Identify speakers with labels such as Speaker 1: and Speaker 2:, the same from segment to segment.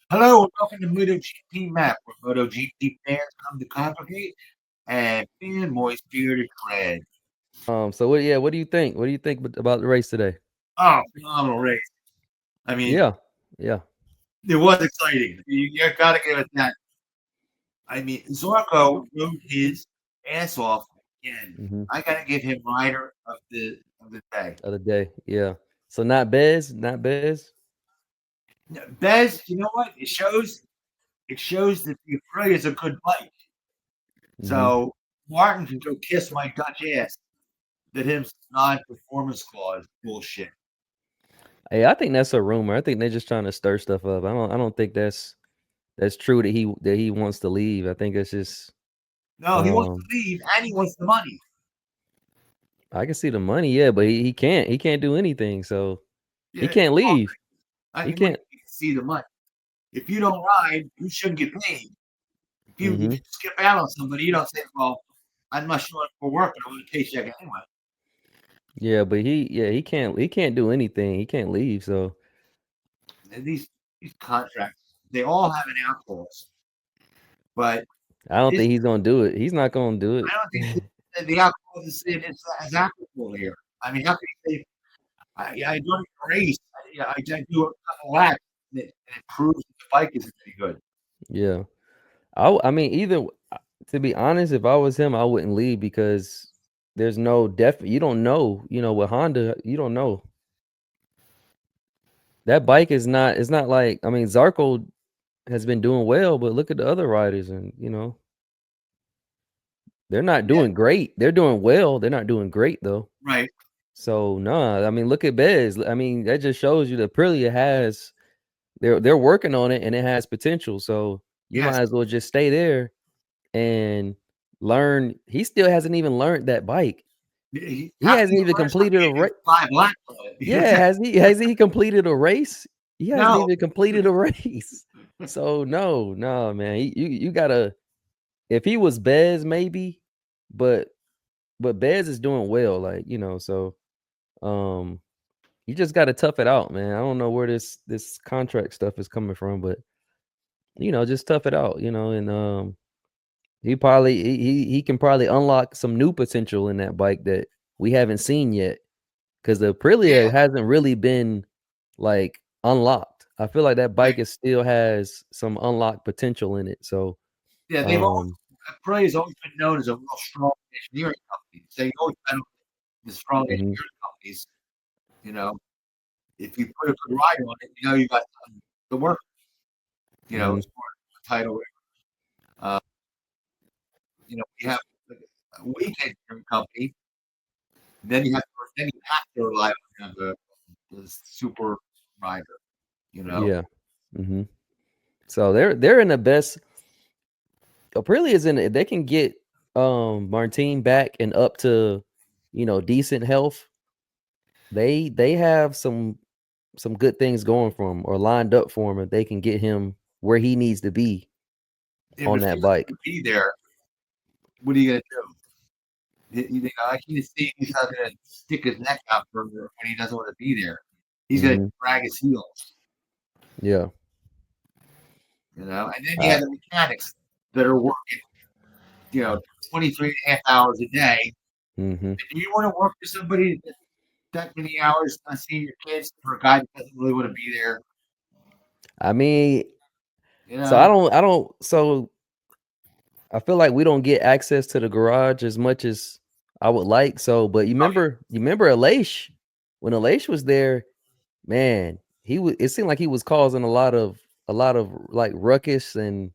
Speaker 1: Hello and welcome to MotoGP Mac, where MotoGP fans come to congregate and fan moist spirited tread.
Speaker 2: So what do you think? What do you think about the race today?
Speaker 1: Oh, phenomenal race. I mean,
Speaker 2: Yeah. Yeah.
Speaker 1: it was exciting. You got to give it that. I mean, Zorko rode his ass off again.
Speaker 2: Mm-hmm.
Speaker 1: I got to give him rider of the day.
Speaker 2: Other day. Yeah. So not Bez, not Bez.
Speaker 1: Bez, you know what? It shows that the Aprilia is a good bike.
Speaker 2: Mm-hmm.
Speaker 1: So Martin can go kiss my Dutch ass. That his non-performance clause bullshit.
Speaker 2: Hey, I think that's a rumor. I think they're just trying to stir stuff up. I don't think that's true that he wants to leave. I think it's just
Speaker 1: No, he wants to
Speaker 2: um
Speaker 1: leave and he wants the money.
Speaker 2: I can see the money, yeah, but he can't do anything. So he
Speaker 1: Yeah,
Speaker 2: can't
Speaker 1: well,
Speaker 2: leave. He
Speaker 1: what
Speaker 2: can't.
Speaker 1: do you see the money? If you don't ride, you shouldn't get paid. If you
Speaker 2: Mm-hmm.
Speaker 1: skip out on somebody, you don't say, "Well, I'm not showing up for work, but I want a paycheck anyway."
Speaker 2: Yeah, but he can't do anything. He can't leave. So
Speaker 1: And these contracts, they all have an out clause, but
Speaker 2: I don't
Speaker 1: his
Speaker 2: think he's gonna do it. He's not gonna do
Speaker 1: I don't think
Speaker 2: it.
Speaker 1: the out clause is applicable here. I mean, how can you say I don't race. I do a couple laps, and it proves that the bike isn't any good.
Speaker 2: Yeah. I mean, to be honest, if I was him, I wouldn't leave because there's no you don't know, with Honda, you don't know. That bike is not it's not like I mean, Zarco has been doing well, but look at the other riders and, they're not
Speaker 1: Yeah,
Speaker 2: doing great. They're doing well. They're not doing great though.
Speaker 1: right.
Speaker 2: So, nah, I mean, look at Bez. I mean, that just shows you that Aprilia has they're working on it and it has potential. So, you
Speaker 1: Yes,
Speaker 2: might as well just stay there and learn. He still hasn't even learned that bike. He
Speaker 1: after
Speaker 2: hasn't
Speaker 1: you
Speaker 2: even
Speaker 1: learn something,
Speaker 2: completed a
Speaker 1: you do
Speaker 2: race.
Speaker 1: 5 laps on
Speaker 2: Yeah,
Speaker 1: it.
Speaker 2: has he completed a race? He hasn't
Speaker 1: No,
Speaker 2: even completed a race. So no, man. You gotta if he was Bez, maybe, but Bez is doing well, like, so um you just gotta tough it out, man. I don't know where this contract stuff is coming from, but just tough it out, and he can probably unlock some new potential in that bike that we haven't seen yet. Because the Aprilia
Speaker 1: yeah,
Speaker 2: hasn't really been like unlocked. I feel like that
Speaker 1: right.
Speaker 2: bike still has some unlocked potential in it. So,
Speaker 1: Yeah,
Speaker 2: um,
Speaker 1: Pirelli's always been known as a real strong engineering company. So you always been the strong
Speaker 2: mhm,
Speaker 1: engineering companies. You know, if you put a good ride on it, you know you got the work.
Speaker 2: mhm,
Speaker 1: As far as the title. Uh, you have like, a weak engineering company, then you have to rely on the super rider. You know,
Speaker 2: yeah, mhm. So they're in the best. Aprilia is in it. They can get Martine back and up to decent health. They have some good things going for him or lined up for him if they can get him where he needs to be
Speaker 1: if
Speaker 2: on
Speaker 1: he's
Speaker 2: that
Speaker 1: not
Speaker 2: bike.
Speaker 1: going to be there, what are you going to do? I can see he's not going to stick his neck out further when he doesn't want to be there. He's going to
Speaker 2: Hmm.
Speaker 1: drag his heels,
Speaker 2: Yeah.
Speaker 1: and then you
Speaker 2: Uh,
Speaker 1: have the mechanics that are working, you know, 23 and a half hours a day.
Speaker 2: hmm.
Speaker 1: Do you want to work for somebody that many hours on seeing your kids for a guy that doesn't really want to be there?
Speaker 2: I mean,
Speaker 1: You
Speaker 2: so
Speaker 1: know,
Speaker 2: I feel like we don't get access to the garage as much as I would like. So, but you remember Elish when Elish was there, man, it seemed like he was causing a lot of like ruckus and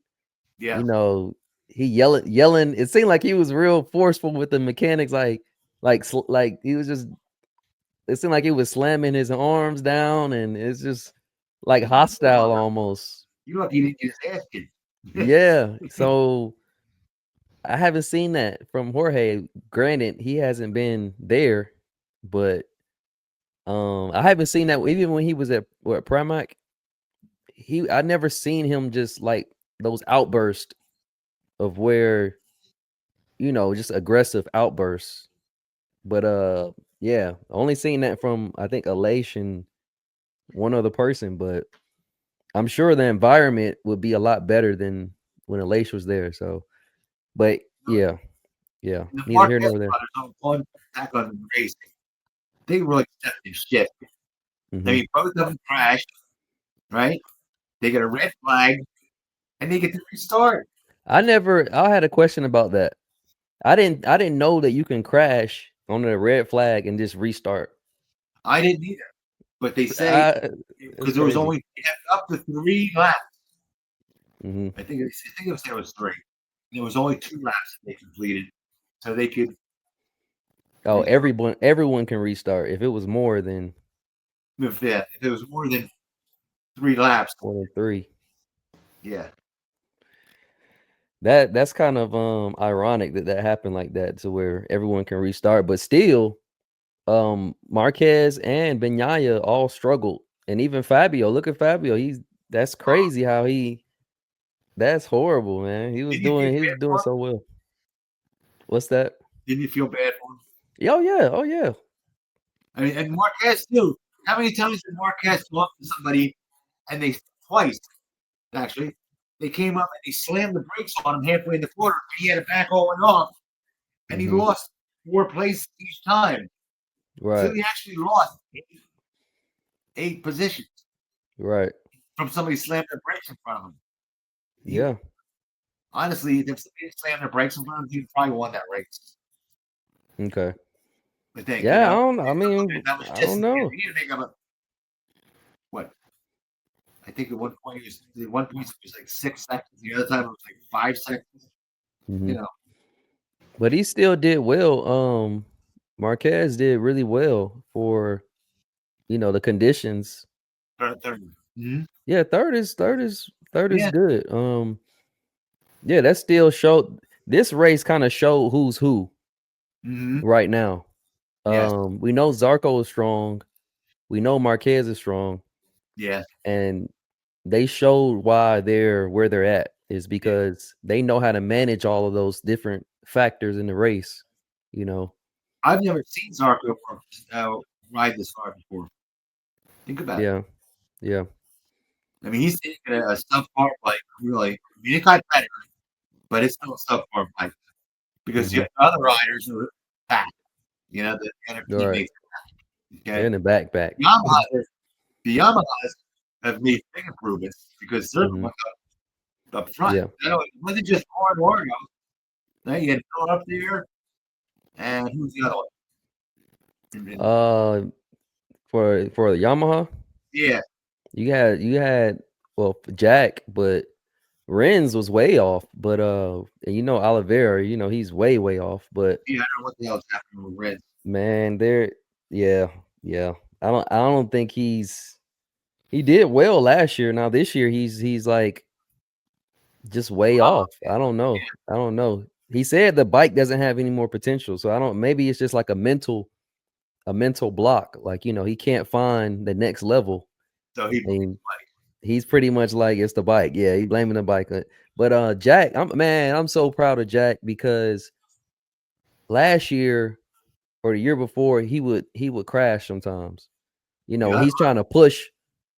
Speaker 1: yeah.
Speaker 2: you know, he yelling. It seemed like he was real forceful with the mechanics, like he was just. It seemed like he was slamming his arms down, and it's just like
Speaker 1: You
Speaker 2: hostile almost.
Speaker 1: lucky he didn't get his ass kicked.
Speaker 2: Yeah. So I haven't seen that from Jorge. Granted, he hasn't been there, but I haven't seen that even when he was at Pramac. I never seen him just like those outbursts of where just aggressive outbursts. But yeah, only seen that from I think Elation, one other person. But I'm sure the environment would be a lot better than when Alacia was there. So, but yeah, yeah,
Speaker 1: The
Speaker 2: neither here
Speaker 1: Marquez
Speaker 2: nor there.
Speaker 1: brothers on back on racing, they really stepped their shit. I
Speaker 2: Hmm.
Speaker 1: mean, both of them crashed, right? They get a red flag, and they get to restart.
Speaker 2: I had a question about that. I didn't know that you can crash on a red flag and just restart.
Speaker 1: I didn't either, but they say
Speaker 2: I, it's
Speaker 1: because there was
Speaker 2: crazy.
Speaker 1: only up to 3 laps.
Speaker 2: Hmm.
Speaker 1: I think it was there was 3. And there was only 2 laps they completed, so they could
Speaker 2: Oh,
Speaker 1: restart.
Speaker 2: everyone can restart. If it was more than
Speaker 1: If it was more than 3 laps,
Speaker 2: 3,
Speaker 1: yeah.
Speaker 2: that's kind of ironic that that happened like that to where everyone can restart, but still, Marquez and Benyaya all struggled, and even Fabio. Look at Fabio. That's crazy how that's horrible, man.
Speaker 1: Didn't you feel
Speaker 2: He was
Speaker 1: bad
Speaker 2: doing
Speaker 1: for him?
Speaker 2: so well. What's that?
Speaker 1: Didn't you feel bad for him?
Speaker 2: Oh yeah, oh yeah.
Speaker 1: I mean, and Marquez too. How many times did Marquez go up to somebody and they twice actually they came up and they slammed the brakes on him halfway in the quarter. He had it back all the way off, and he
Speaker 2: Hmm.
Speaker 1: lost 4 places each time. So
Speaker 2: Right,
Speaker 1: he actually lost eight positions
Speaker 2: right.
Speaker 1: from somebody slammed their brakes in front of him. He
Speaker 2: Yeah.
Speaker 1: honestly, if somebody slammed their brakes in front of him, he probably won that race.
Speaker 2: Okay.
Speaker 1: I think
Speaker 2: Yeah, I don't know. I mean,
Speaker 1: that was
Speaker 2: I
Speaker 1: just
Speaker 2: don't know.
Speaker 1: he didn't make up a what I think at one point at one point it was like 6 seconds. The other time it was like 5 seconds.
Speaker 2: Hmm.
Speaker 1: You know,
Speaker 2: But he still did well. Marquez did really well for the conditions.
Speaker 1: third. Mm-hmm.
Speaker 2: Yeah, third is
Speaker 1: Yeah.
Speaker 2: good. Yeah, that still showed this race kind of showed who's who
Speaker 1: Mm-hmm.
Speaker 2: right now.
Speaker 1: Yes.
Speaker 2: We know Zarco is strong. We know Marquez is strong,
Speaker 1: Yes.
Speaker 2: and they showed why they're where they're at is
Speaker 1: Yeah.
Speaker 2: because they know how to manage all of those different factors in the race. You know.
Speaker 1: I've never seen Zarco ride this hard before. Think about it.
Speaker 2: Yeah. Yeah.
Speaker 1: I mean, he's taking a subpar bike, really. I mean, it got better, but it's still a subpar bike because you
Speaker 2: Hmm.
Speaker 1: have other riders who are back, the other
Speaker 2: All right.
Speaker 1: teammates.
Speaker 2: They're
Speaker 1: Okay.
Speaker 2: in the backpack.
Speaker 1: Yamaha, the Yamahas have made big improvements because they're the
Speaker 2: Hmm.
Speaker 1: ones up front.
Speaker 2: Yeah.
Speaker 1: It wasn't just hard Oregon. Now you had Phil up there, and who's the other one? And
Speaker 2: Uh, for the Yamaha,
Speaker 1: yeah,
Speaker 2: you had well Jack, but Renz was way off. But and Oliveira, he's way off. But
Speaker 1: yeah, I don't know what the hell's happening with Red.
Speaker 2: man, yeah, yeah. I don't think he did well last year. Now this year he's like just way
Speaker 1: Well,
Speaker 2: off. I don't know. I don't know. He said the bike doesn't have any more potential. So I don't. Maybe it's just like a mental block. Like he can't find the next level.
Speaker 1: so he
Speaker 2: And he's pretty much like it's the bike. Yeah, he's blaming the bike. But Jack, I'm so proud of Jack because last year or the year before he would crash sometimes.
Speaker 1: yeah,
Speaker 2: He's trying to push.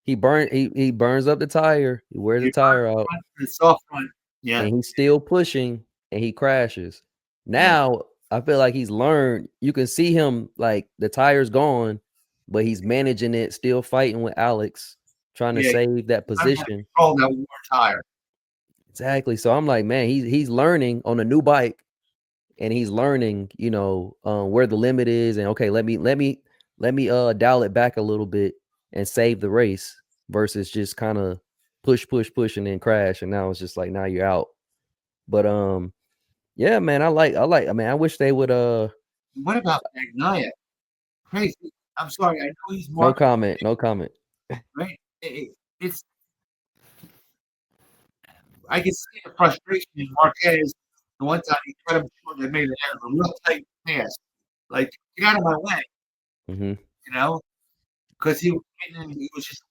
Speaker 2: He burns up the tire. He wears the
Speaker 1: he
Speaker 2: tire out,
Speaker 1: front, the soft front. Yeah,
Speaker 2: and he's still pushing, and he crashes.
Speaker 1: yeah,
Speaker 2: Now I feel like he's learned. You can see him like the tire's gone, but he's managing it, still fighting with Alex, trying to
Speaker 1: yeah.
Speaker 2: save that
Speaker 1: I'm gonna
Speaker 2: position.
Speaker 1: control that war tire.
Speaker 2: Exactly. So I'm like, man, he's learning on a new bike, and he's learning, where the limit is, and okay, let me dial it back a little bit and save the race versus just kind of push, and then crash, and now it's just like now you're out. But yeah, man, I mean, I wish they would
Speaker 1: What about Magnia? Crazy. I'm sorry. I know he's
Speaker 2: no
Speaker 1: marked,
Speaker 2: comment, no comment.
Speaker 1: right? It's I can see the frustration in Marquez. The one time he cut him short and made a real tight pass. Like, get out of my way,
Speaker 2: Hmm.
Speaker 1: you know? Because he was just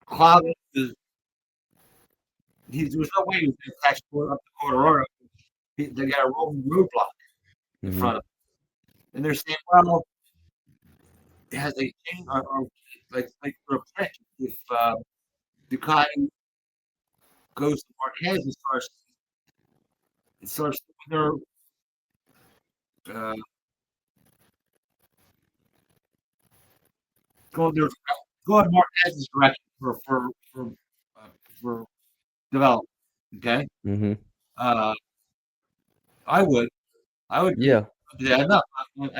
Speaker 1: clouded. There was no way he was going to catch up the Colorado. They got a rolling roadblock in
Speaker 2: Hmm.
Speaker 1: front of them. And they're saying, well, it has a change or like for a print if Ducati goes to Marquez and starts their uh, going their going Marquez's direction uh, for development. Okay,
Speaker 2: Mm-hmm.
Speaker 1: uh, I would I would be
Speaker 2: Yeah.
Speaker 1: yeah, enough. I'm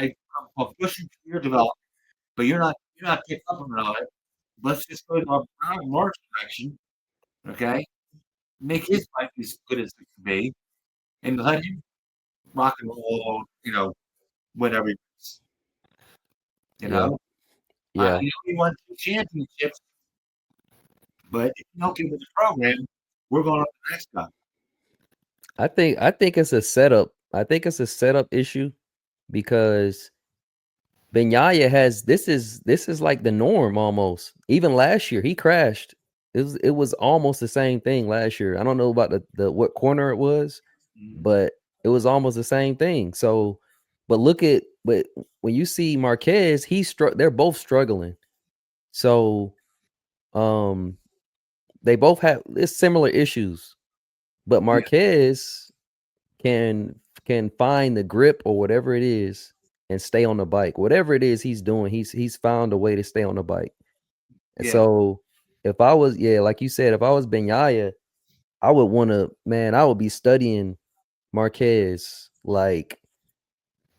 Speaker 1: pushing for your development, but you're not picking up on it. Let's just go to Mark's direction. Okay, make his bike as good as it can be, and let him rock and roll. Whatever. You
Speaker 2: Yeah.
Speaker 1: know,
Speaker 2: Yeah.
Speaker 1: we won 2 championships, but if you don't get with the program, we're going on to the next guy.
Speaker 2: I think it's a setup. I think it's a setup issue because Benyaya has this is like the norm almost. Even last year, he crashed. It was almost the same thing last year. I don't know about the what corner it was,
Speaker 1: Mhm.
Speaker 2: but it was almost the same thing. So, but when you see Marquez, they're both struggling. So, um, they both have it's similar issues, but
Speaker 1: Yeah,
Speaker 2: Marquez can can find the grip or whatever it is and stay on the bike. Whatever it is he's doing, he's found a way to stay on the bike. And
Speaker 1: yeah.
Speaker 2: so if I was, yeah, like you said, if I was Benyaya, I would want to, man, I would be studying Marquez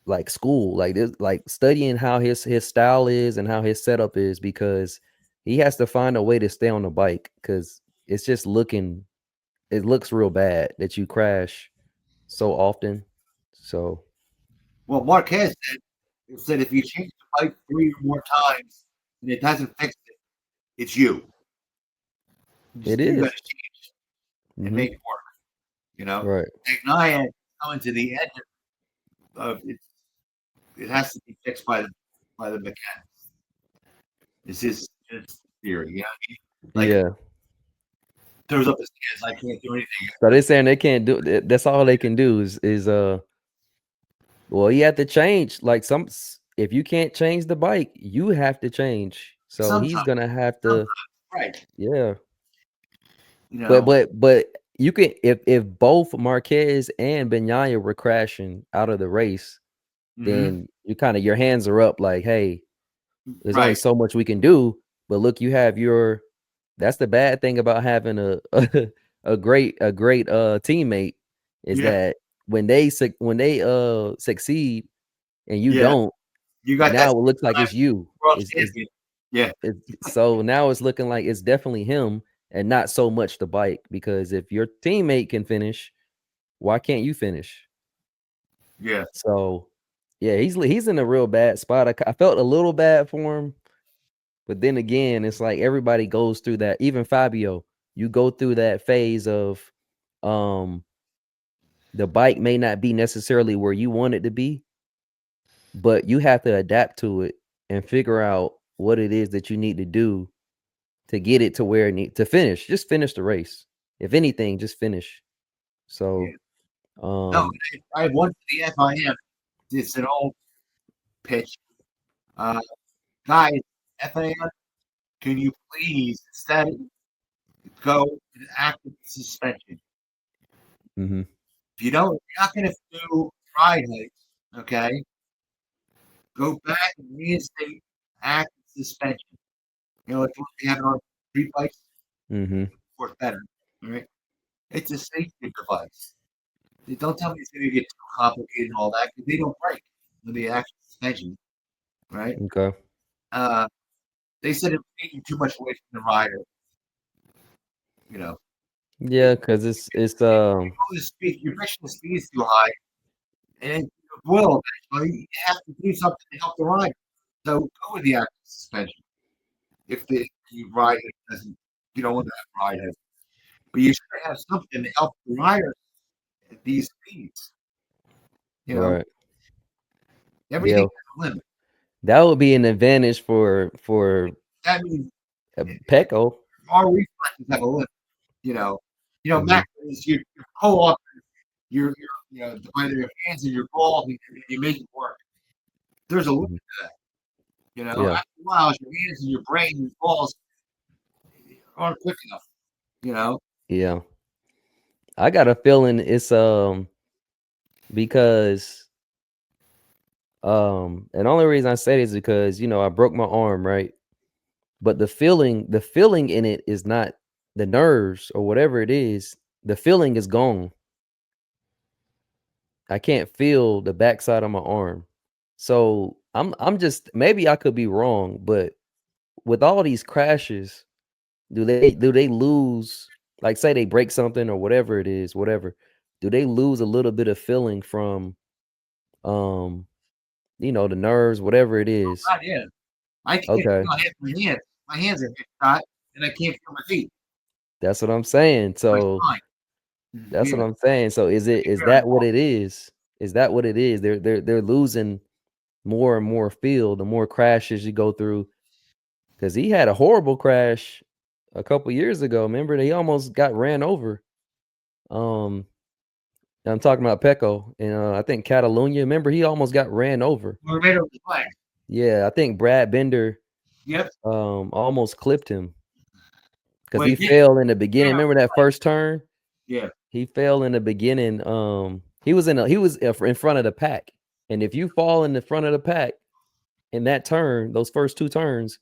Speaker 2: like school, like this, like studying how his style is and how his setup is because he has to find a way to stay on the bike because it's just it looks real bad that you crash so often. So
Speaker 1: Well, Marquez said if you change the bike 3 or more times and it doesn't fix it, it's you.
Speaker 2: it
Speaker 1: You got
Speaker 2: is.
Speaker 1: to change and
Speaker 2: Mm-hmm.
Speaker 1: make it work. You know,
Speaker 2: Right.
Speaker 1: Ignite coming to the end of it. It has to be fixed by the mechanic. It's theory. You know what I mean? Like
Speaker 2: Yeah.
Speaker 1: throws up his hands. I can't do anything.
Speaker 2: So they're saying they can't do that's all they can do is well, you have to change. Like if you can't change the bike, you have to change. So he's
Speaker 1: Sometimes,
Speaker 2: gonna have
Speaker 1: sometimes,
Speaker 2: to,
Speaker 1: right?
Speaker 2: yeah.
Speaker 1: You
Speaker 2: But
Speaker 1: know.
Speaker 2: but but you can if both Marquez and Benyaya were crashing out of the race,
Speaker 1: Hmm.
Speaker 2: then you kind of your hands are up like, hey, there's only
Speaker 1: Right.
Speaker 2: so much we can do. But look, you have your that's the bad thing about having a great teammate is
Speaker 1: Yeah.
Speaker 2: that when they succeed and you
Speaker 1: Yeah.
Speaker 2: don't,
Speaker 1: You got that
Speaker 2: now it looks like
Speaker 1: five
Speaker 2: it's you.
Speaker 1: world
Speaker 2: Is
Speaker 1: champion. Yeah.
Speaker 2: so now it's looking like it's definitely him and not so much the bike because if your teammate can finish, why can't you finish?
Speaker 1: Yeah.
Speaker 2: So yeah, he's in a real bad spot. I felt a little bad for him, but then again, it's like everybody goes through that. Even Fabio, you go through that phase of um the bike may not be necessarily where you want it to be, but you have to adapt to it and figure out what it is that you need to do to get it to where it need to finish. Just finish the race. If anything, just finish.
Speaker 1: Yeah.
Speaker 2: So
Speaker 1: No,
Speaker 2: um
Speaker 1: I have one for the FIM. It's an old pitch. Uh, guys, FIM, can you please instead go in active suspension?
Speaker 2: mhm,
Speaker 1: If you don't, you're not going to do ride heights. Okay, go back and reinstate active suspension. Like what we have in our street bikes,
Speaker 2: mhm,
Speaker 1: work better. All right, it's a safety device. They don't tell me it's going to get too complicated and all that because they don't break with the active suspension. Right?
Speaker 2: okay.
Speaker 1: Uh, they said it was taking too much away from the rider. You know, if,
Speaker 2: Yeah, because it's
Speaker 1: if you go the speed, your mission speed is too high, and it will eventually. You have to do something to help the rider. So go with the active suspension. If the rider doesn't, you don't want that rider, but you should have something to help the rider at these speeds. You know,
Speaker 2: right.
Speaker 1: everything
Speaker 2: Yeah,
Speaker 1: has a limit.
Speaker 2: that would be an advantage for
Speaker 1: That means
Speaker 2: Pecco.
Speaker 1: our reflexes have a limit. You know,
Speaker 2: Mhm,
Speaker 1: Mac is you pull off either your hands or your balls, and you make it work. There's a limit
Speaker 2: mhm.
Speaker 1: to that.
Speaker 2: Yeah,
Speaker 1: After a while, your hands and your brain and your balls aren't quick enough. You know,
Speaker 2: yeah. I got a feeling it's because and the only reason I say this is because I broke my arm, right? But the feeling in it is not the nerves or whatever it is. The feeling is gone. I can't feel the backside of my arm. So I'm just, maybe I could be wrong, but with all these crashes, do they lose, like say they break something or whatever it is, whatever, do they lose a little bit of feeling from um the nerves, whatever it is?
Speaker 1: God, yeah. I can't feel
Speaker 2: Okay.
Speaker 1: my hands. My hands are shot, and I can't feel my feet.
Speaker 2: That's what I'm saying.
Speaker 1: My
Speaker 2: So
Speaker 1: spine.
Speaker 2: that's what
Speaker 1: Yeah,
Speaker 2: I'm saying. So is
Speaker 1: very
Speaker 2: that what it is? Is that what it is? They're losing more and more feel the more crashes you go through. Because he had a horrible crash a couple years ago. Remember, he almost got ran over. Um, I'm talking about Pecco, and I think Catalunya. Remember, he almost got ran over.
Speaker 1: we're made of the flag.
Speaker 2: Yeah, I think Brad Bender
Speaker 1: Yep.
Speaker 2: almost clipped him because
Speaker 1: Well,
Speaker 2: he
Speaker 1: yeah,
Speaker 2: fell in the beginning.
Speaker 1: yeah,
Speaker 2: Remember that first turn?
Speaker 1: yeah.
Speaker 2: He fell in the beginning. He was in front of the pack, and if you fall in the front of the pack in that turn, those first two turns,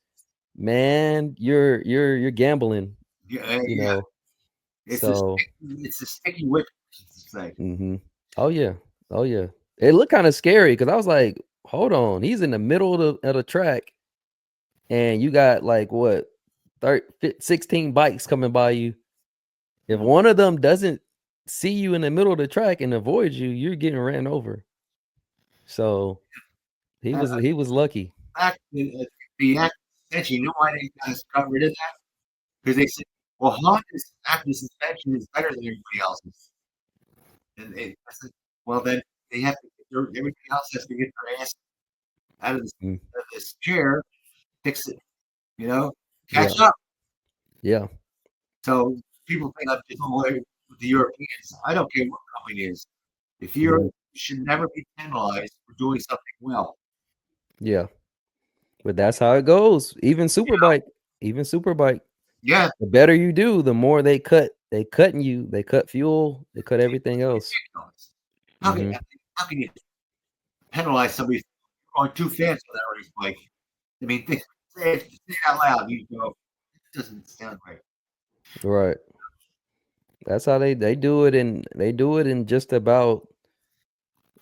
Speaker 2: man, you're gambling. You
Speaker 1: Yeah.
Speaker 2: know.
Speaker 1: It's a
Speaker 2: So,
Speaker 1: sticky wicket. To say.
Speaker 2: mhm. Oh yeah. Oh yeah. It looked kind of scary because I was like, hold on, he's in the middle of the track, and you got like what, 16 bikes coming by you. If one of them doesn't see you in the middle of the track and avoid you, you're getting ran over. So he
Speaker 1: Uh,
Speaker 2: was lucky.
Speaker 1: back the active suspension. You know why they guys got rid of that? Because they said, well, Honda's active suspension is better than everybody else's. And I said, well, then they have to. Everybody else has to get their ass out
Speaker 2: Mm,
Speaker 1: of this chair, fix it. You know,
Speaker 2: yeah.
Speaker 1: catch up.
Speaker 2: Yeah.
Speaker 1: So people think I'm just away with the Europeans. I don't care what company it is. If
Speaker 2: Mhm.
Speaker 1: you should never be penalized for doing something well.
Speaker 2: Yeah. But that's how it goes. Even Superbike.
Speaker 1: Yeah,
Speaker 2: The better you do, the more they cutting you. They cut fuel, they cut everything else.
Speaker 1: ridiculous. How can
Speaker 2: Mhm.
Speaker 1: how can you penalize somebody for going too fast on that race bike? I mean, say it out loud. You go, it doesn't sound right.
Speaker 2: Right. That's how they do it, and they do it in just about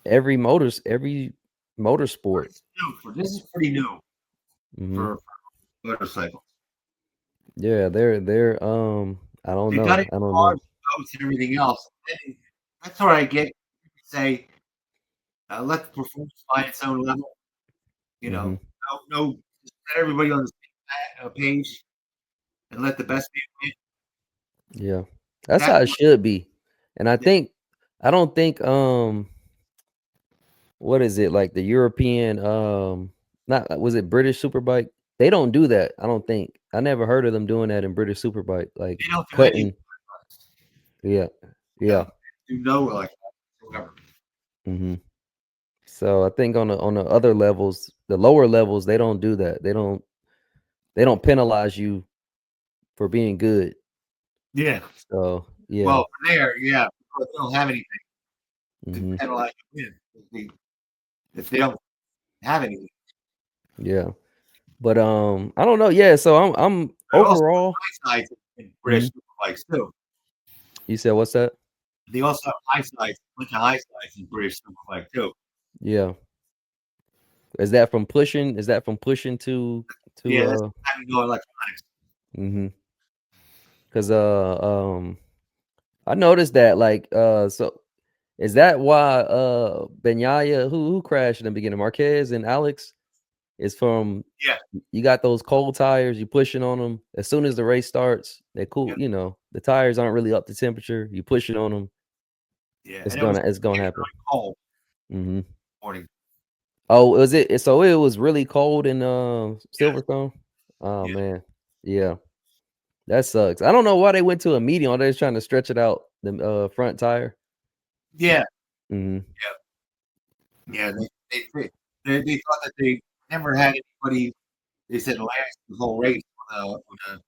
Speaker 2: every motorsport.
Speaker 1: This is pretty new
Speaker 2: Mhm.
Speaker 1: for motorcycles.
Speaker 2: Yeah, they're I don't
Speaker 1: They've done
Speaker 2: know.
Speaker 1: it
Speaker 2: I don't
Speaker 1: in cars,
Speaker 2: know.
Speaker 1: boats, and everything else. That's where I get say let the performance find its own level. You
Speaker 2: Mhm.
Speaker 1: know, no, just let everybody on the same page and let the best man
Speaker 2: Yeah. That's
Speaker 1: win.
Speaker 2: how it should be. And
Speaker 1: Yeah,
Speaker 2: I don't think what is it, like the European not was it British Superbike? They don't do that. I don't think. I never heard of them doing that in British Superbike, like
Speaker 1: they don't do anything.
Speaker 2: cutting. Yeah.
Speaker 1: Yeah,
Speaker 2: Yeah.
Speaker 1: do no like whatever.
Speaker 2: Mhm. So I think on the other levels, the lower levels, they don't do that. They don't penalize you for being good.
Speaker 1: Yeah.
Speaker 2: So yeah.
Speaker 1: Well, from there, yeah, because they don't have anything to
Speaker 2: Mhm.
Speaker 1: penalize you with. If they don't have anything,
Speaker 2: Yeah. But I don't know. Yeah, so I'm
Speaker 1: they also
Speaker 2: overall.
Speaker 1: have high sides in British
Speaker 2: Mhm.
Speaker 1: superbikes too.
Speaker 2: You said what's that?
Speaker 1: They also have high sides, a bunch of high sides in British superbike too.
Speaker 2: Yeah. Is that from pushing to
Speaker 1: Yeah, that's having no electronics.
Speaker 2: mhm. Cuz I noticed that, like, so is that why Benyaya, who crashed in the beginning, Marquez and Alex, is from,
Speaker 1: Yeah,
Speaker 2: you got those cold tires, you pushing on them as soon as the race starts, they cool,
Speaker 1: yeah,
Speaker 2: the tires aren't really up to temperature, you pushing on them,
Speaker 1: yeah.
Speaker 2: it's
Speaker 1: And it was
Speaker 2: gonna
Speaker 1: getting
Speaker 2: happen.
Speaker 1: really cold
Speaker 2: Mhm.
Speaker 1: morning.
Speaker 2: Oh, so it was really cold in
Speaker 1: Yes,
Speaker 2: Silverstone? Oh
Speaker 1: yeah,
Speaker 2: man. Yeah. That sucks. I don't know why they went to a medium. They're just trying to stretch it out, the front tire.
Speaker 1: yeah,
Speaker 2: Mhm.
Speaker 1: yeah. They thought that they never had anybody. They said last the whole race when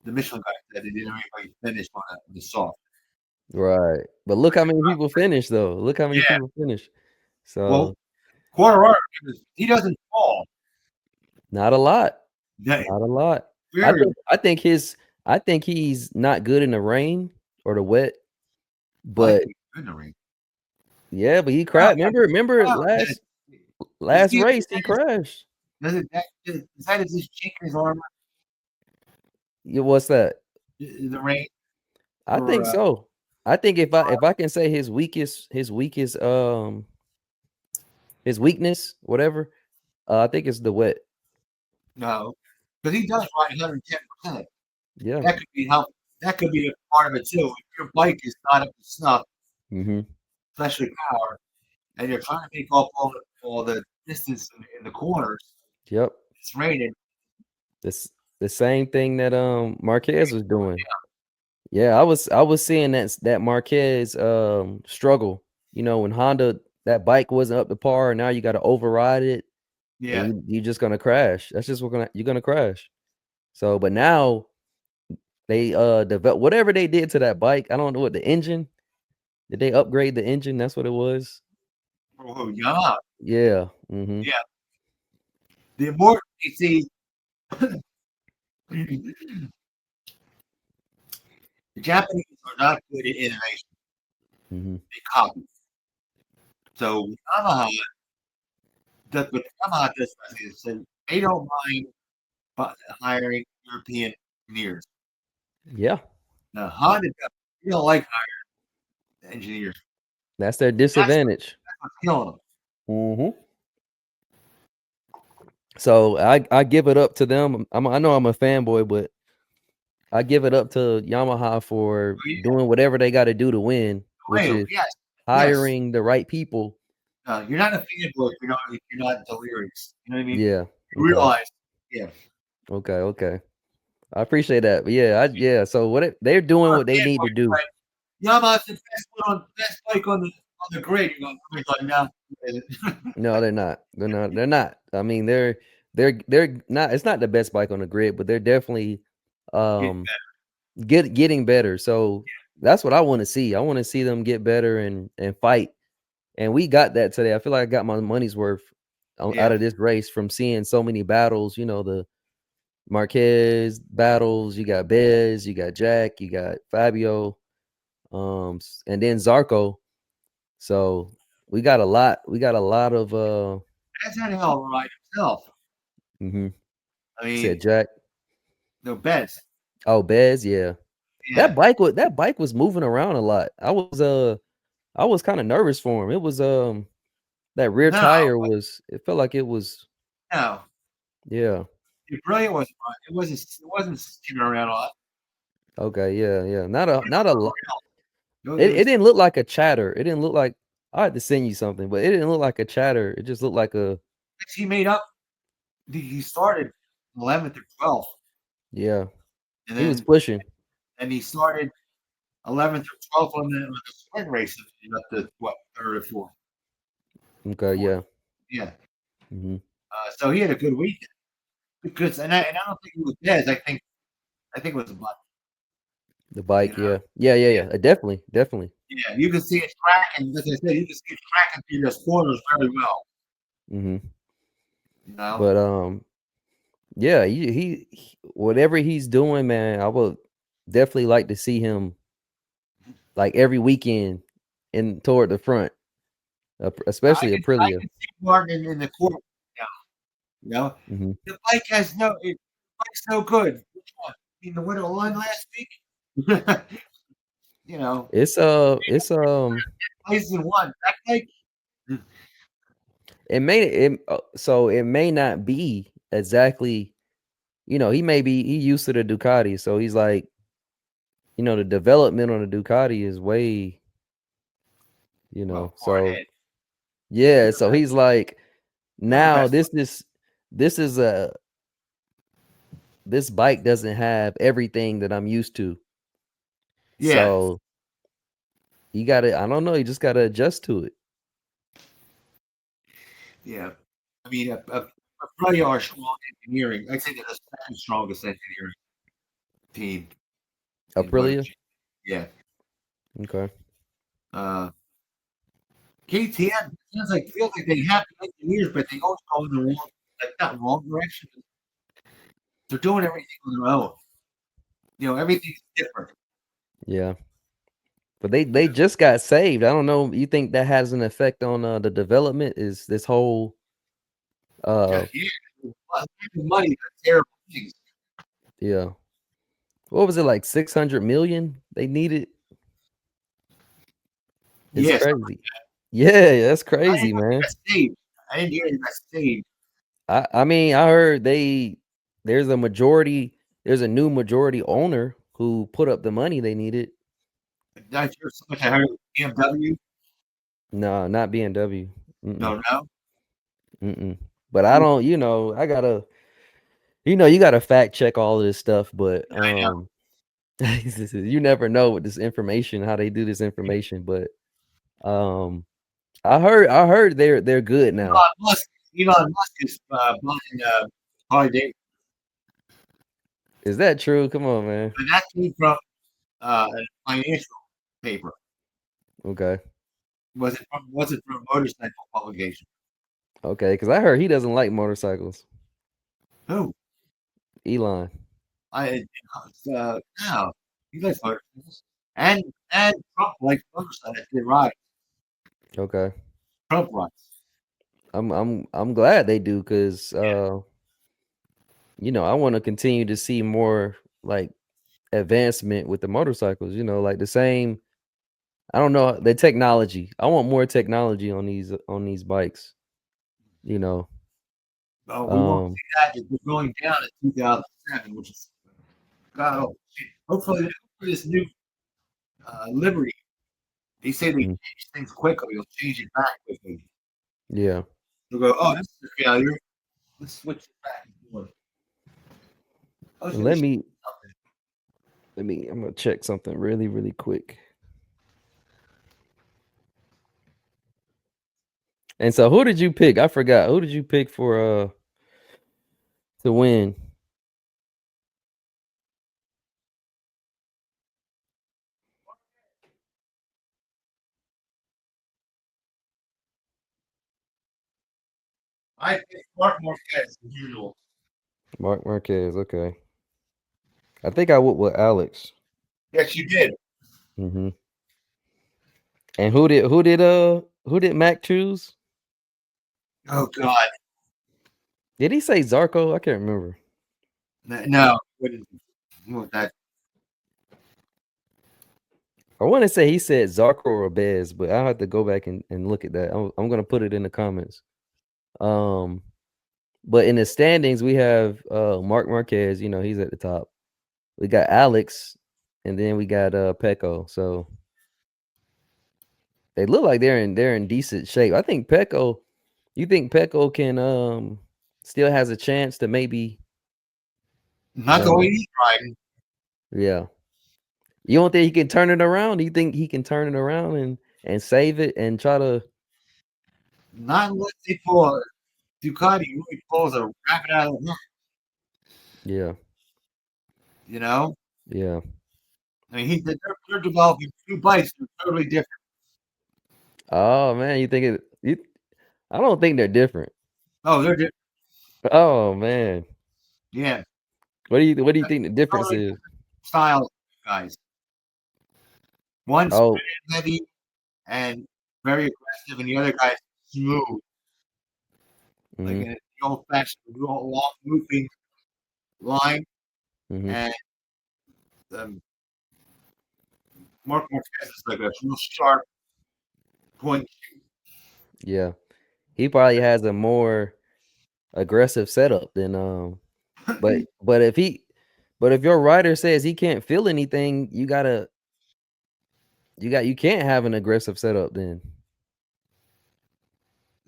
Speaker 1: the Michelin guy said they didn't have anybody finish on the soft.
Speaker 2: Right. But look how many people finish though. Look how many
Speaker 1: Yeah.
Speaker 2: people finish.
Speaker 1: Well,
Speaker 2: So
Speaker 1: Quartararo, he doesn't fall.
Speaker 2: not a lot.
Speaker 1: That
Speaker 2: Not a lot. I
Speaker 1: very
Speaker 2: think I think his I think he's not good in the rain or the wet,
Speaker 1: I
Speaker 2: but
Speaker 1: think he's good in the ring.
Speaker 2: yeah, but he
Speaker 1: Wow,
Speaker 2: crashed. Remember
Speaker 1: wow, man. You
Speaker 2: last
Speaker 1: see if
Speaker 2: race he crashed.
Speaker 1: is that his cheek in his armor?
Speaker 2: Yeah, what's that?
Speaker 1: The rain
Speaker 2: I
Speaker 1: or
Speaker 2: think so. I think if I can say his weakness, whatever, I think it's the wet.
Speaker 1: no, because he does ride 110%.
Speaker 2: Yeah.
Speaker 1: That could be how that could be a part of it too. If your bike is not up to snuff,
Speaker 2: Mhm.
Speaker 1: especially power, and you're trying to make up all the distance in the corners,
Speaker 2: Yep.
Speaker 1: it's raining.
Speaker 2: This the same thing that Marquez was doing. Yeah, I was seeing that Marquez struggle. You know, when Honda that bike wasn't up to par, now you got to override it, and
Speaker 1: Yeah,
Speaker 2: you're just gonna crash. That's just what you're gonna crash. So, but now they develop whatever they did to that bike. I don't know what the engine. Did they upgrade the engine? That's what it was.
Speaker 1: oh yeah,
Speaker 2: Yeah. Mm-hmm.
Speaker 1: yeah. The more you see, the Japanese are not good at innovation.
Speaker 2: Mm-hmm.
Speaker 1: They copy. So Yamaha does what Yamaha does is they don't mind hiring European engineers.
Speaker 2: Yeah.
Speaker 1: Now Honda, they don't like hiring engineers.
Speaker 2: That's their
Speaker 1: That's
Speaker 2: disadvantage.
Speaker 1: what's killing them.
Speaker 2: Mm-hmm. So I give it up to them. I know I'm a fanboy, but I give it up to Yamaha for
Speaker 1: Oh, yeah.
Speaker 2: doing whatever they got to do to win, which
Speaker 1: Wait,
Speaker 2: is
Speaker 1: yes, yes.
Speaker 2: hiring the right people.
Speaker 1: You're not a fanboy if you're not delirious. You know what I mean?
Speaker 2: Yeah.
Speaker 1: You
Speaker 2: Okay.
Speaker 1: realize, yeah.
Speaker 2: Okay. Okay. I appreciate that. But yeah. So they're doing
Speaker 1: You're a
Speaker 2: what they need
Speaker 1: fanboy,
Speaker 2: to do.
Speaker 1: right? Yamaha's the best bike on the grid. You're going like now.
Speaker 2: No, they're not. They're not. They're not. I mean, they're not. It's not the best bike on the grid, but they're definitely
Speaker 1: Get
Speaker 2: um getting better. So that's what I want to see. I want to see them get better and fight. And we got that today. I feel like I got my money's worth out
Speaker 1: yeah.
Speaker 2: of this race from seeing so many battles. You know, the Marquez battles. You got Bez, you got Jack, you got Fabio, and then Zarco. So we got a lot. We got a lot of
Speaker 1: That's had a hell of a ride himself.
Speaker 2: mm-hmm.
Speaker 1: I
Speaker 2: Said
Speaker 1: mean,
Speaker 2: Jack.
Speaker 1: the best.
Speaker 2: Oh, Bez, yeah.
Speaker 1: Yeah.
Speaker 2: That bike was moving around a lot. I was kind of nervous for him. It was that rear
Speaker 1: No,
Speaker 2: tire was it felt like it was
Speaker 1: no.
Speaker 2: yeah.
Speaker 1: It really wasn't fun. It wasn't skimming around a lot.
Speaker 2: Okay, yeah. Not a
Speaker 1: For
Speaker 2: lot.
Speaker 1: real.
Speaker 2: It didn't look like a chatter. It didn't look like I had to send you something, but it didn't look like a chatter. It just looked like a
Speaker 1: He made up. He started 11th or 12th,
Speaker 2: yeah.
Speaker 1: and
Speaker 2: He was
Speaker 1: then
Speaker 2: pushing.
Speaker 1: he started 11th or 12th on the sprint race, and ended up to what third or fourth.
Speaker 2: Okay,
Speaker 1: Fourth.
Speaker 2: yeah.
Speaker 1: Yeah.
Speaker 2: Hmm.
Speaker 1: So he had a good weekend because, and I don't think it was Dez. I think it was a butt.
Speaker 2: The
Speaker 1: You
Speaker 2: bike,
Speaker 1: know.
Speaker 2: yeah.
Speaker 1: Yeah.
Speaker 2: Definitely.
Speaker 1: Yeah. You can see it cracking. As I said, you can see it cracking through those corners very well.
Speaker 2: Hmm.
Speaker 1: You know.
Speaker 2: But yeah, whatever he's doing, man, I would definitely like to see him like every weekend in toward the front, especially
Speaker 1: I
Speaker 2: Aprilia.
Speaker 1: can see Martin in the corner now. You know,
Speaker 2: Hmm.
Speaker 1: the bike has no. The bike's no good. Which one? I mean, the winner won last week. You know,
Speaker 2: It's
Speaker 1: places in one. That bike.
Speaker 2: so it may not be exactly, he used to the Ducati, so he's like, the development on the Ducati is way,
Speaker 1: Well, far
Speaker 2: so
Speaker 1: ahead.
Speaker 2: yeah, so he's like
Speaker 1: They're the
Speaker 2: now
Speaker 1: best.
Speaker 2: this is a this bike doesn't have everything that I'm used to.
Speaker 1: Yeah.
Speaker 2: So I don't know, you just gotta adjust to it.
Speaker 1: Yeah. I mean, probably our strong engineering. I'd say they're the second strongest engineering team in
Speaker 2: Aprilia?
Speaker 1: MotoGP. Yeah.
Speaker 2: Okay.
Speaker 1: KTM feels like they have the engineers, but they always go in the wrong, not wrong direction. They're doing everything on their own. Everything's different.
Speaker 2: Yeah. But they just got saved. I don't know. You think that has an effect on the development? Is this whole
Speaker 1: Yeah, money for terrible things.
Speaker 2: yeah. What was it, like 600 million they needed? It's
Speaker 1: Yes,
Speaker 2: crazy. Yeah, that's
Speaker 1: I didn't
Speaker 2: crazy,
Speaker 1: know they
Speaker 2: man.
Speaker 1: got saved. I didn't hear they got saved.
Speaker 2: I mean, I heard there's a new majority owner who put up the money they needed.
Speaker 1: Not sure so much I heard of BMW.
Speaker 2: No, not BMW. Mm-mm,
Speaker 1: No.
Speaker 2: mm-mm. But I don't, I gotta, you gotta fact check all of this stuff, but
Speaker 1: I know.
Speaker 2: you never know with this information, how they do this information. But I heard they're good now.
Speaker 1: Elon Musk is buying Harley Davidson.
Speaker 2: Is that true? Come on, man.
Speaker 1: But that came from a financial paper.
Speaker 2: Okay.
Speaker 1: Was it from a motorcycle publication?
Speaker 2: Okay, because I heard he doesn't like motorcycles.
Speaker 1: Who?
Speaker 2: Elon.
Speaker 1: No. He likes motorcycles. And Trump likes motorcycles. They ride.
Speaker 2: Okay.
Speaker 1: Trump rides.
Speaker 2: I'm glad they do, because I want to continue to see more like advancement with the motorcycles, like the same. I don't know, the technology. I want more technology on these bikes, you know.
Speaker 1: We won't see that. We're going down in 2007, which is God. Hopefully this new Liberty. They say they
Speaker 2: Mhm.
Speaker 1: change things quickly. They'll change it back quickly.
Speaker 2: Yeah.
Speaker 1: They'll go, oh, this is a failure. Let's switch it back and forth.
Speaker 2: And I'm gonna check something really, really quick. And so, who did you pick? I forgot. Who did you pick for to win?
Speaker 1: I picked Mark Marquez as usual.
Speaker 2: Mark Marquez. Okay. I think I went with Alex.
Speaker 1: Yes, you did.
Speaker 2: Mm-hmm. And who did Mac choose?
Speaker 1: Oh God,
Speaker 2: Did he say Zarko? I can't remember.
Speaker 1: no. What that?
Speaker 2: I want to say he said Zarko or Bez, but I'll have to go back and look at that. I'm gonna put it in the comments. But in the standings, we have Mark Marquez. He's at the top. We got Alex, and then we got Pecco. So they look like they're in decent shape. I think Pecco. You think Pecco can still has a chance to maybe?
Speaker 1: Not the way he's riding.
Speaker 2: Yeah. You don't think he can turn it around? Do you think he can turn it around and save it and try to?
Speaker 1: Not unless they pull Ducati really pulls a rabbit out of the hat.
Speaker 2: Yeah. Yeah.
Speaker 1: I mean, they're developing two bikes. They're totally different.
Speaker 2: Oh man, you think I don't think they're different.
Speaker 1: Oh, they're different.
Speaker 2: Oh man.
Speaker 1: Yeah.
Speaker 2: What do you think the difference
Speaker 1: Totally
Speaker 2: is?
Speaker 1: different style guys. One's
Speaker 2: Oh,
Speaker 1: heavy and very aggressive, and the other guy's smooth, like
Speaker 2: mm-hmm,
Speaker 1: in the old-fashioned, long looping line.
Speaker 2: mm-hmm.
Speaker 1: And um, Mark Marquez is like a real sharp point.
Speaker 2: Yeah. He probably has a more aggressive setup than but if your rider says he can't feel anything, you can't have an aggressive setup then.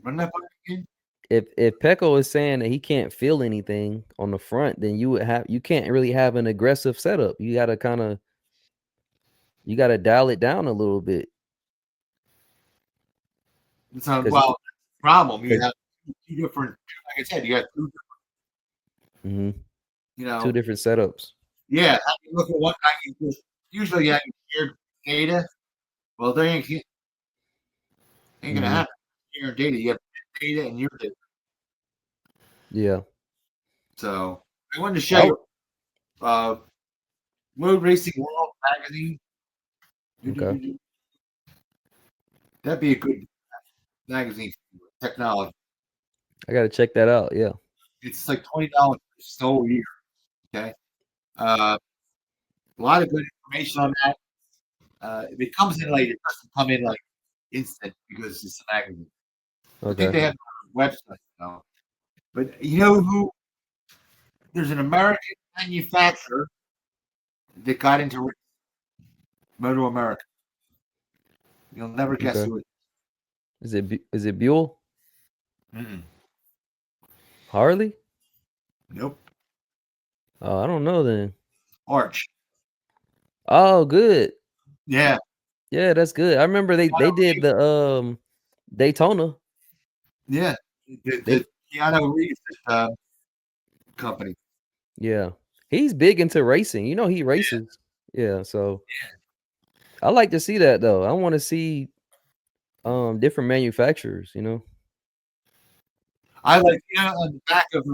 Speaker 1: Run that bike again?
Speaker 2: If Pecco is saying that he can't feel anything on the front, then you can't really have an aggressive setup. You gotta dial it down a little bit.
Speaker 1: It's a
Speaker 2: Because
Speaker 1: problem. You have two different, like I said, you have two different,
Speaker 2: two different setups.
Speaker 1: yeah. I mean, look at one guy. Usually, you have shared data. Well, they ain't gonna
Speaker 2: Mm-hmm.
Speaker 1: happen. Your data, you have data and your data.
Speaker 2: Yeah.
Speaker 1: So I wanted to show
Speaker 2: Oh,
Speaker 1: you Road Racing World magazine.
Speaker 2: okay.
Speaker 1: That'd be a good magazine for technology.
Speaker 2: I gotta check that out. Yeah.
Speaker 1: It's like $20 for the whole year. Okay, a lot of good information on that. If it comes in late, it doesn't come in like instant because it's a magazine. I think
Speaker 2: Okay.
Speaker 1: they have a website now. But you know who? There's an American manufacturer that got into Moto America. You'll never guess
Speaker 2: Okay.
Speaker 1: who it
Speaker 2: Is it Buell?
Speaker 1: is.
Speaker 2: Harley?
Speaker 1: Nope.
Speaker 2: Oh, I don't know then.
Speaker 1: Arch.
Speaker 2: Oh, good.
Speaker 1: Yeah.
Speaker 2: Yeah, that's good. I remember they did the Daytona.
Speaker 1: Yeah.
Speaker 2: They
Speaker 1: The Keanu Reeves company.
Speaker 2: Yeah. He's big into racing. You know he
Speaker 1: Yeah.
Speaker 2: races. Yeah, so I like to see that though. I want to see different manufacturers, you know.
Speaker 1: I like on the back of,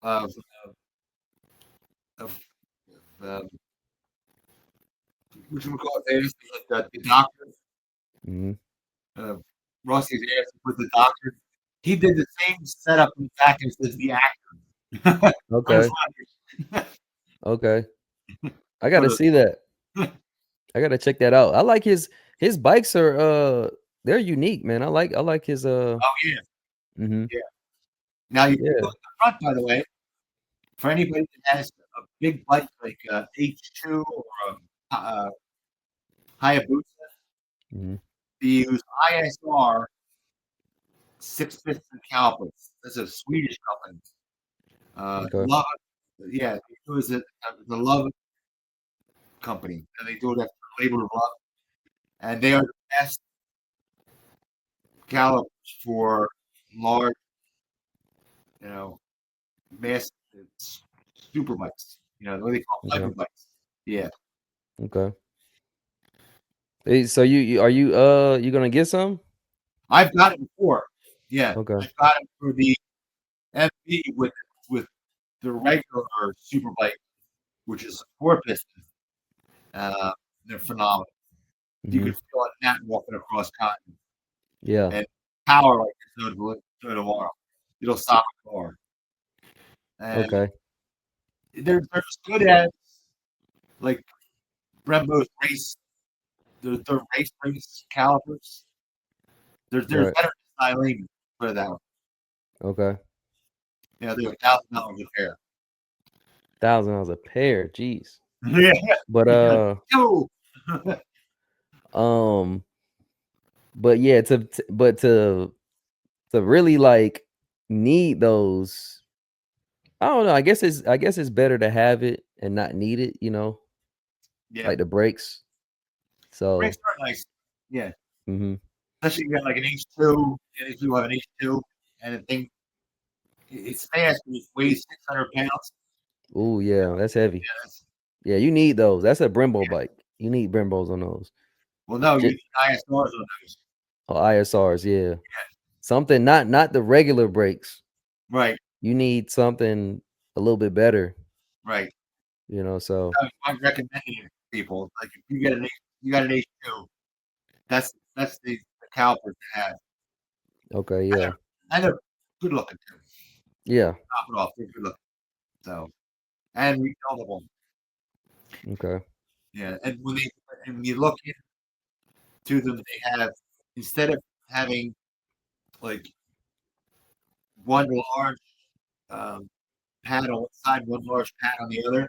Speaker 1: of which we call it, the doctor.
Speaker 2: Hmm.
Speaker 1: Uh, Rossi's ass with the doctor. He did the same setup in the back as the actor. On his
Speaker 2: Okay.
Speaker 1: lap.
Speaker 2: Okay. I got
Speaker 1: Put
Speaker 2: to
Speaker 1: a-
Speaker 2: see that. I got to check that out. I like his bikes are they're unique, man. I like his
Speaker 1: Oh yeah,
Speaker 2: mhm.
Speaker 1: yeah. Now you
Speaker 2: Yeah.
Speaker 1: look at the front, by the way, for anybody that has a big bike like H2 or Hayabusa,
Speaker 2: Mhm.
Speaker 1: they use ISR 6-piston calipers. That's a Swedish company.
Speaker 2: Okay.
Speaker 1: Love it. Yeah, it was the Love company, and they do that for labor of love, and they are the best calipers for large, you know, mass super bikes. You know, what they call
Speaker 2: Okay.
Speaker 1: hyper bikes. Yeah,
Speaker 2: Okay. Hey, so you are you gonna get some?
Speaker 1: I've got it before. Yeah,
Speaker 2: Okay.
Speaker 1: I've got it for the FB with the regular super bike, which is 4 piston. Uh, they're phenomenal. You
Speaker 2: Hmm.
Speaker 1: could feel it that walking across continent
Speaker 2: Yeah.
Speaker 1: and power like there's no tomorrow. It'll stop a car, and
Speaker 2: Okay.
Speaker 1: they're as good as like Brembo's race. Their race calipers. There's
Speaker 2: Right.
Speaker 1: better styling for that one.
Speaker 2: Okay.
Speaker 1: You know, they're $1,000 a pair.
Speaker 2: $1,000 a pair. Jeez.
Speaker 1: Yeah,
Speaker 2: But
Speaker 1: yeah. Go.
Speaker 2: um but yeah, to really like need those. I don't know. I guess it's better to have it and not need it, you know,
Speaker 1: Yeah,
Speaker 2: like the brakes.
Speaker 1: brakes
Speaker 2: So,
Speaker 1: are nice. Yeah,
Speaker 2: mhm.
Speaker 1: especially you got like an H2. And if you have an H2, and the thing it's fast, but it weighs 600 pounds.
Speaker 2: Oh yeah, that's heavy.
Speaker 1: Yeah, that's,
Speaker 2: Yeah, you need those. That's a Brembo bike. You need Brembos on those.
Speaker 1: well, no, you
Speaker 2: J-
Speaker 1: need ISRs on those.
Speaker 2: or ISRs, yeah. Something not the regular brakes.
Speaker 1: Right,
Speaker 2: You need something a little bit better,
Speaker 1: right.
Speaker 2: you know. So
Speaker 1: I'm recommending it to people. Like if you get you got an H2, that's the caliper to have.
Speaker 2: okay,
Speaker 1: And
Speaker 2: yeah.
Speaker 1: they're good looking too.
Speaker 2: Yeah.
Speaker 1: Top it off, they're good looking. So and refillable.
Speaker 2: Okay.
Speaker 1: Yeah, and when you look into them, they have instead of having like one large um, pad on one side, one large pad on the other,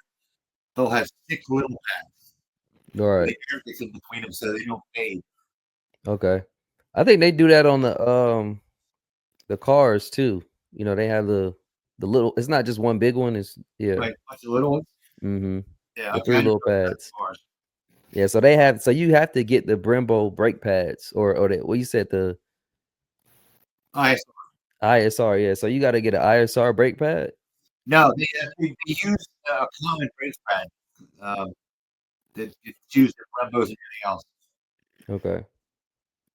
Speaker 1: they'll have 6 little pads.
Speaker 2: All
Speaker 1: And
Speaker 2: right.
Speaker 1: the air gets in between them so they don't fade.
Speaker 2: Okay. I think they do that on the cars too. You know, they have the little, it's not just one big one, it's yeah.
Speaker 1: Right, bunch of little ones.
Speaker 2: Mm-hmm.
Speaker 1: Yeah,
Speaker 2: The
Speaker 1: okay,
Speaker 2: three
Speaker 1: I just
Speaker 2: little
Speaker 1: know that
Speaker 2: pads.
Speaker 1: cars.
Speaker 2: Yeah, so you have to get the Brembo brake pads or the what you said, the
Speaker 1: I
Speaker 2: ISR, yeah. So you got to get an ISR brake pad.
Speaker 1: no, they use a common brake pad that it's used in Brembos and everything else.
Speaker 2: Okay.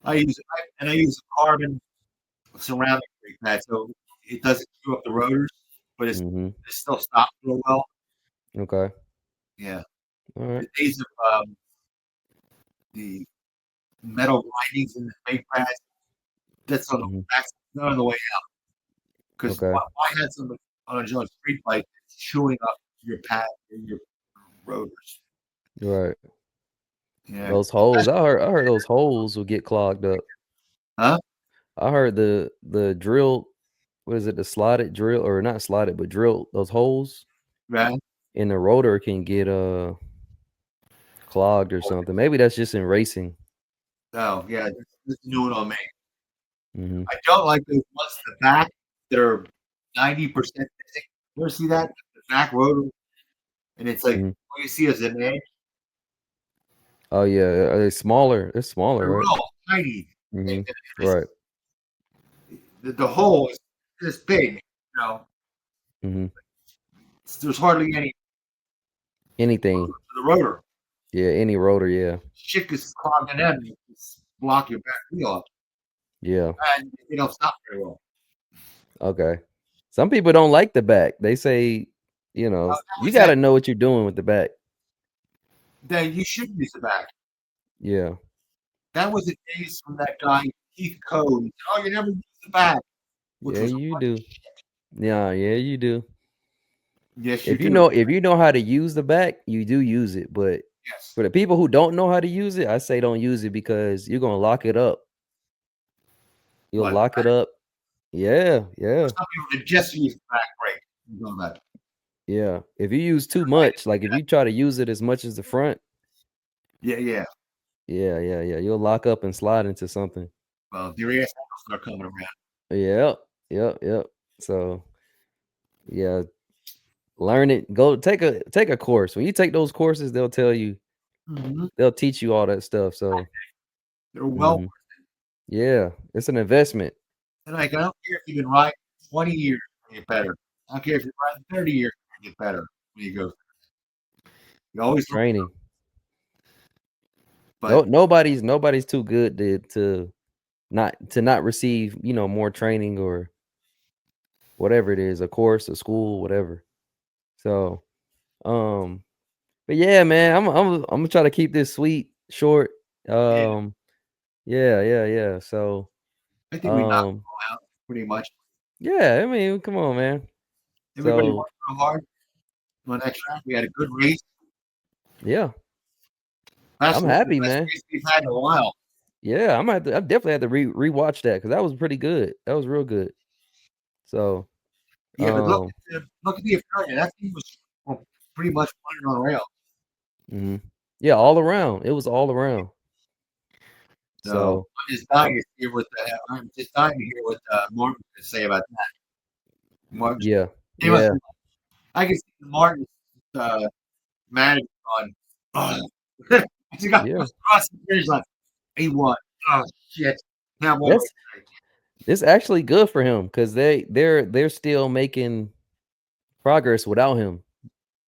Speaker 1: I use a carbon ceramic brake pad, so it doesn't chew up the rotors, but
Speaker 2: Mhm.
Speaker 1: it still stops real well.
Speaker 2: Okay.
Speaker 1: Yeah,
Speaker 2: All right.
Speaker 1: the days of the metal grindings in the brake pads, that's on the
Speaker 2: Mhm.
Speaker 1: that's not on the way out. Because
Speaker 2: Okay.
Speaker 1: why had somebody on a street bike that's chewing up your pad and your rotors?
Speaker 2: Right.
Speaker 1: Yeah,
Speaker 2: Those holes. I heard those holes will get clogged up.
Speaker 1: huh?
Speaker 2: I heard the drill, what is it, the slotted drill, or not slotted, but drill, those holes
Speaker 1: Right?
Speaker 2: in the rotor can get clogged or something. Maybe that's just in racing.
Speaker 1: Oh, yeah, that's new one on me.
Speaker 2: Mhm.
Speaker 1: I don't like those ones in the back that are 90% missing. You ever see that? The back rotor, and it's like
Speaker 2: Mhm.
Speaker 1: all you see is an edge.
Speaker 2: Oh yeah, are they smaller? It's
Speaker 1: They're
Speaker 2: smaller, right?
Speaker 1: real tiny. Thing,
Speaker 2: Mhm.
Speaker 1: and
Speaker 2: Right.
Speaker 1: the hole is this big.
Speaker 2: Mhm.
Speaker 1: There's hardly any
Speaker 2: Anything.
Speaker 1: to the rotor.
Speaker 2: Yeah, any rotor, yeah.
Speaker 1: Shit gets clogged in them, and you just block your back wheel up,
Speaker 2: Yeah.
Speaker 1: and they don't stop very well.
Speaker 2: Okay. Some people don't like the back. They say,
Speaker 1: That
Speaker 2: you
Speaker 1: was that.
Speaker 2: gotta know what you're doing with the back.
Speaker 1: Then you should use the back.
Speaker 2: Yeah.
Speaker 1: That was the days from that guy Keith Code. Oh, you never use the back, which
Speaker 2: Yeah,
Speaker 1: was a
Speaker 2: you
Speaker 1: bunch of
Speaker 2: do.
Speaker 1: shit.
Speaker 2: Yeah, you do.
Speaker 1: Yes, you
Speaker 2: If you
Speaker 1: do.
Speaker 2: know if you know how to use the back, you do use it. But
Speaker 1: Yes.
Speaker 2: for the people who don't know how to use it, I say don't use it because you're gonna lock it up. You'll
Speaker 1: What?
Speaker 2: lock it up. Yeah, yeah,
Speaker 1: Some people that just use the back brake. You know that.
Speaker 2: yeah. If you use too much, like if you try to use it as much as the front,
Speaker 1: Yeah, yeah.
Speaker 2: yeah, you'll lock up and slide into something.
Speaker 1: Well, your ass will start coming around.
Speaker 2: Yep, yep. So yeah, learn it. Go take a course. When you take those courses,
Speaker 1: Mm-hmm.
Speaker 2: they'll teach you all that stuff. So
Speaker 1: They're well,
Speaker 2: mhm. Yeah, it's an investment.
Speaker 1: and like, I don't care if you've been riding 20 years to get better. I don't care if you're riding 30 years to get better when you go. You always look,
Speaker 2: Training.
Speaker 1: but
Speaker 2: No, nobody's too good to not receive, more training or whatever it is, a course, a school, whatever. So, um, but yeah, man, I'm gonna try to keep this sweet, short.
Speaker 1: yeah,
Speaker 2: Yeah. So,
Speaker 1: I think we knocked
Speaker 2: um,
Speaker 1: them all out pretty much.
Speaker 2: yeah, I mean, come on, man.
Speaker 1: Everybody
Speaker 2: So,
Speaker 1: worked real hard on that track. We had a good race.
Speaker 2: yeah,
Speaker 1: That's
Speaker 2: I'm
Speaker 1: one of the
Speaker 2: happy,
Speaker 1: best
Speaker 2: man.
Speaker 1: races we've had in a while.
Speaker 2: Yeah, I definitely had to rewatch that because that was pretty good. That was real good. So,
Speaker 1: Yeah, but
Speaker 2: um,
Speaker 1: look at the Australia. That team was pretty much running on rails.
Speaker 2: mhm. Yeah, all around. It was all around.
Speaker 1: So
Speaker 2: So,
Speaker 1: I'm just dying to hear what Martin has to say about that. Martin,
Speaker 2: yeah,
Speaker 1: he must.
Speaker 2: yeah,
Speaker 1: I can see Martin's uh, manager on. Oh, he got
Speaker 2: yeah.
Speaker 1: across the finish line. He won. Oh shit! Now what?
Speaker 2: That's it's actually good for him because they're still making progress without him.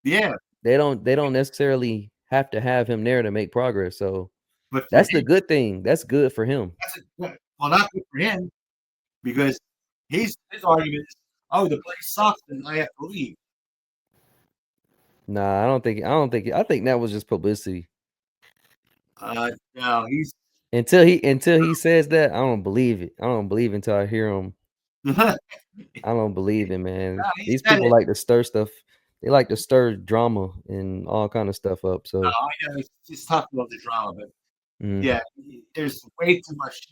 Speaker 1: Yeah,
Speaker 2: They don't necessarily have to have him there to make progress. So
Speaker 1: but for
Speaker 2: that's the
Speaker 1: him,
Speaker 2: good thing. That's good for him.
Speaker 1: well, not good for him because his argument is, oh, the place sucks and I have to leave.
Speaker 2: Nah, I think that was just publicity.
Speaker 1: No, he's
Speaker 2: Until he says that, I don't believe it. I don't believe until I hear him.
Speaker 1: no,
Speaker 2: I don't believe it, man.
Speaker 1: he
Speaker 2: These
Speaker 1: said
Speaker 2: people
Speaker 1: it.
Speaker 2: like to stir stuff. They like to stir drama and all kind of stuff up.
Speaker 1: No,
Speaker 2: So,
Speaker 1: I know he's talking about the drama, but
Speaker 2: mm,
Speaker 1: yeah, there's way too much,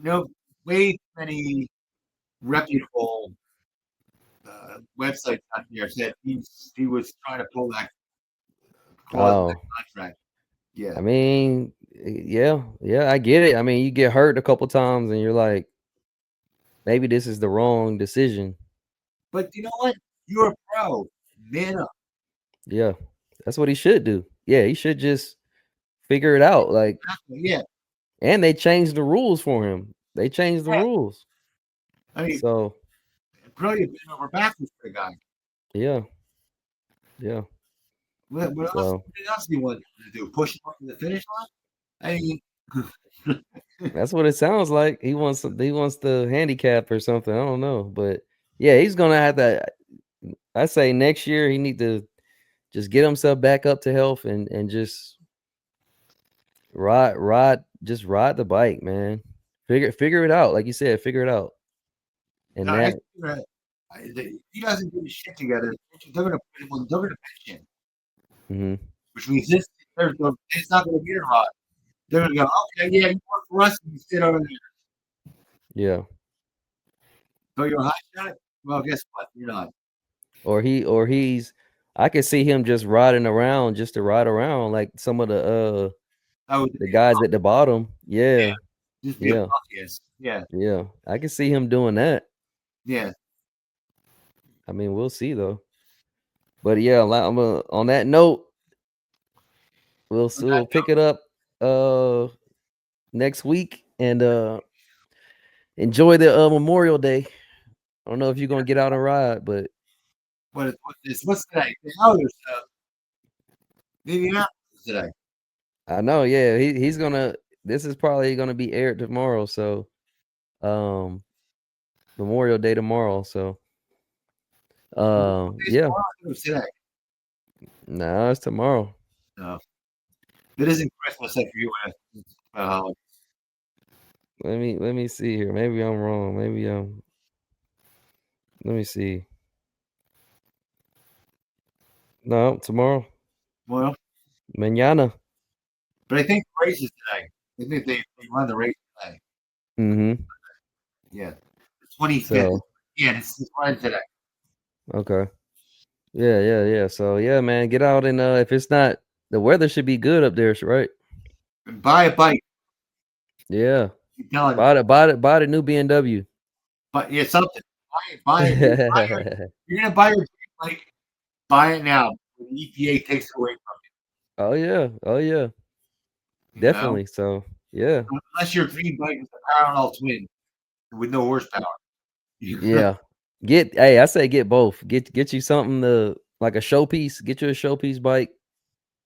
Speaker 1: no, way too many reputable websites out there said he was trying to pull that clause in that
Speaker 2: oh,
Speaker 1: contract. Yeah,
Speaker 2: I mean, yeah, I get it. I mean, you get hurt a couple times and you're like, maybe this is the wrong decision.
Speaker 1: but you know what? You're a pro. Man up.
Speaker 2: Yeah, that's what he should do. Yeah, he should just figure it out. Like,
Speaker 1: Yeah,
Speaker 2: and they changed the rules for him. They changed the
Speaker 1: yeah.
Speaker 2: rules.
Speaker 1: I mean,
Speaker 2: So,
Speaker 1: brilliant bent over backwards for the guy.
Speaker 2: yeah, yeah.
Speaker 1: What else?
Speaker 2: So,
Speaker 1: What else do you want to do? Push him up to the finish line? I mean,
Speaker 2: That's what it sounds like. He wants the handicap or something. I don't know, but yeah, he's gonna have to. I say next year he need to just get himself back up to health and just ride the bike, man. Figure it out, like you said, figure it out. And
Speaker 1: No,
Speaker 2: that
Speaker 1: if he doesn't get his shit together, they're gonna pitch him,
Speaker 2: mhm,
Speaker 1: which means it's not gonna be a rod. They're gonna go, okay, yeah, you work for us, and you sit over there.
Speaker 2: yeah.
Speaker 1: So you're a hot shot. Well, guess what? You're not.
Speaker 2: Or he's I could see him just riding around just to ride around like some of
Speaker 1: Oh,
Speaker 2: the guys at the bottom.
Speaker 1: yeah,
Speaker 2: Yeah.
Speaker 1: just be a
Speaker 2: Yeah.
Speaker 1: punk, yes, yeah,
Speaker 2: Yeah. I can see him doing that.
Speaker 1: yeah.
Speaker 2: I mean, we'll see though. But yeah, on that note,
Speaker 1: On that
Speaker 2: we'll pick it up next week and enjoy the Memorial Day. I don't know if you're gonna get out and ride, but
Speaker 1: what's today? Oh, there's Indianapolis today.
Speaker 2: I know, yeah, he's gonna. This is probably gonna be aired tomorrow, so um, Memorial Day tomorrow. So
Speaker 1: It's
Speaker 2: yeah,
Speaker 1: tomorrow. It was today.
Speaker 2: no, it's tomorrow.
Speaker 1: No, it isn't Christmas like for you. Uh,
Speaker 2: Let me see here. Maybe I'm wrong. Maybe Let me see. No, tomorrow.
Speaker 1: well,
Speaker 2: Mañana.
Speaker 1: but I think the race is today. I think they run the race today.
Speaker 2: Mm-hmm.
Speaker 1: Yeah, the 25th.
Speaker 2: So
Speaker 1: Yeah, it's running today.
Speaker 2: okay. Yeah. So yeah, man, get out and if it's not the weather should be good up there, right?
Speaker 1: And buy a bike.
Speaker 2: Yeah.
Speaker 1: I'm telling you.
Speaker 2: Buy the new BMW.
Speaker 1: But yeah, something. Buy it. You're gonna buy your bike. Buy it now. The EPA takes it away from
Speaker 2: Oh yeah.
Speaker 1: you. You know,
Speaker 2: Definitely. So yeah.
Speaker 1: unless your dream bike is a parallel twin with no horsepower.
Speaker 2: Yeah. I say get both. Get you something to like a showpiece. Get you a showpiece bike.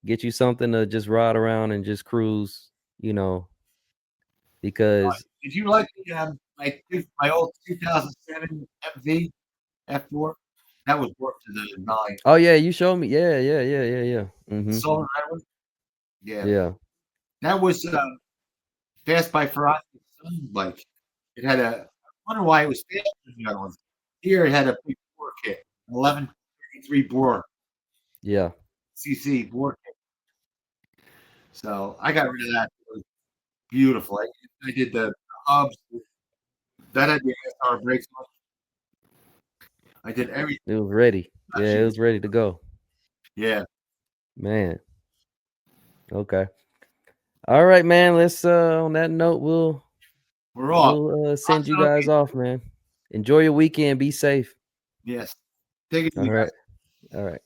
Speaker 2: Get you something to just ride around and just cruise, because
Speaker 1: Did you like my old 2007 MV F4? That was worked to the nine.
Speaker 2: oh yeah, you showed me. Yeah. Mm-hmm.
Speaker 1: Solar that one. Yeah,
Speaker 2: Yeah.
Speaker 1: that was fast by Ferrari bike. It had I wonder why it was faster than the other ones. Here it had a big bore kit, 1153 bore
Speaker 2: Yeah.
Speaker 1: CC bore kit. So I got rid of that. It was beautiful. I did the hubs. That had the SR brakes on. I did everything.
Speaker 2: It was ready. Yeah, it
Speaker 1: Actually,
Speaker 2: was ready to go.
Speaker 1: yeah,
Speaker 2: Man. Okay. All right, man. Let's on that note,
Speaker 1: we're off.
Speaker 2: send you guys off, man. Enjoy your weekend. Be safe.
Speaker 1: Yes. Take it
Speaker 2: All
Speaker 1: easy, guys.
Speaker 2: right. All right.